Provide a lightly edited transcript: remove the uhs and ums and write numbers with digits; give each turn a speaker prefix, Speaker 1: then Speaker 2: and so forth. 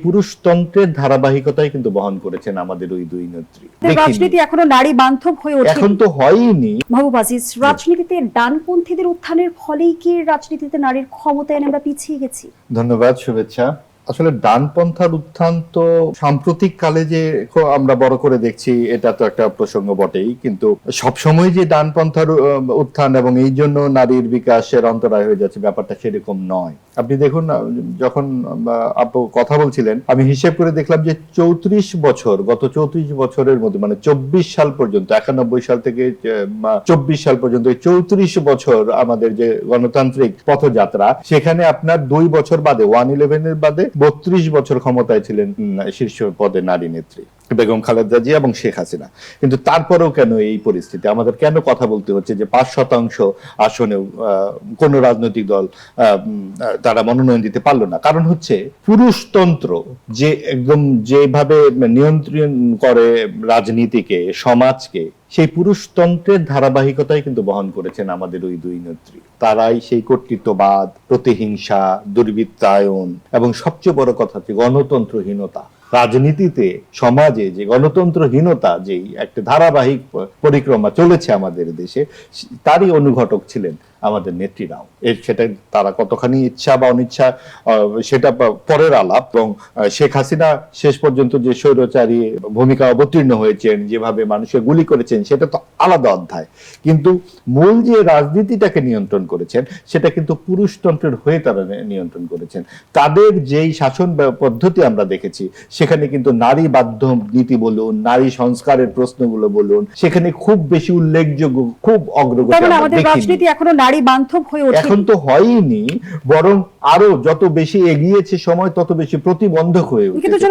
Speaker 1: পুরুষতন্ত্রের ধারাবাহিকতাই কিন্তু বহন করেছেন আমাদের ওই দুই নেত্রী।
Speaker 2: রাজনীতি এখনো নারী বান্ধব হয়ে ওঠেনি।
Speaker 1: এখন তো হয়ইনি।
Speaker 2: মাহবুব আজিজ, রাজনীতিতে ডানপন্থীদের উত্থানের ফলেই কি রাজনীতিতে নারীর ক্ষমতায়নে আমরা পিছিয়ে গেছি?
Speaker 1: ধন্যবাদ, শুভেচ্ছা। আসলে ডানপন্থার উত্থান তো সাম্প্রতিক কালে যে আমরা বড় করে দেখছি, এটা তো একটা প্রসঙ্গ বটেই, কিন্তু সবসময় যে ডানপন্থার উত্থান এবং এই জন্য নারীর বিকাশের অন্তরায় হয়ে যাচ্ছে, ব্যাপারটা সেরকম নয়। আপনি দেখুন, যখন আপু কথা বলছিলেন, আমি হিসেব করে দেখলাম যে 34 বছর, গত 34 বছরের মধ্যে, মানে 24 সাল পর্যন্ত, 91 সাল থেকে 24 সাল পর্যন্ত, 34 বছর আমাদের যে গণতান্ত্রিক পথযাত্রা, সেখানে আপনার 2 বছর বাদে, 1/11 এর বাদে 32 বছর ক্ষমতায় ছিলেন শীর্ষ পদে নারী নেত্রী বেগম খালেদা জিয়া এবং শেখ হাসিনা। কিন্তু তারপরেও কেন এই পরিস্থিতি? আমাদের কেন কথা বলতে হচ্ছে যে 5% আসনেও কোন রাজনৈতিক দল তারা মনোনয়ন দিতে পারলো না? কারণ হচ্ছে পুরুষতন্ত্র যে একদম যেভাবে নিয়ন্ত্রণ করে রাজনীতিকে, সমাজকে, সেই পুরুষতন্ত্রের ধারাবাহিকতাই কিন্তু বহন করেছেন আমাদের ওই দুই নেত্রী। তারাই সেই কর্তৃত্ববাদ, প্রতিহিংসা, দুর্বৃত্তায়ন এবং সবচেয়ে বড় কথা হচ্ছে গণতন্ত্রহীনতা। রাজনীতিতে, সমাজে যে গণতন্ত্রহীনতা, যেই একটা ধারাবাহিক পরিক্রমা চলেছে আমাদের দেশে, তারই অনুঘটক ছিলেন আমাদের নেত্রীরাও। সেটা তারা কতখানি ইচ্ছা বা অনিচ্ছা সেটা পরের আলাপ। এবং শেখ হাসিনা শেষ পর্যন্ত যে স্বৈরাচারী ভূমিকা অবতীর্ণ হয়েছেন, যেভাবে মানুষকে গুলি করেছেন, সেটা তো আলাদা অধ্যায়। কিন্তু মূল যে রাজনীতিটাকে নিয়ন্ত্রণ করেছেন, সেটা কিন্তু পুরুষতন্ত্রের হয়ে তারা নিয়ন্ত্রণ করেছেন। তাদের যেই শাসন পদ্ধতি আমরা দেখেছি, সেখানে কিন্তু নারী বাধ্য নীতি বলুন, নারী সংস্কারের প্রশ্নগুলো বলুন, সেখানে খুব বেশি উল্লেখযোগ্য, খুব অগ্রগতি
Speaker 2: আমাদের রাজনীতি এখনো নারী বান্ধব হয়ে ওঠেনি।
Speaker 1: এখন তো হয়ইনি, বরং আরো যত বেশি এগিয়েছে সময়, তত বেশি প্রতিবন্ধক হয়ে উঠেছে।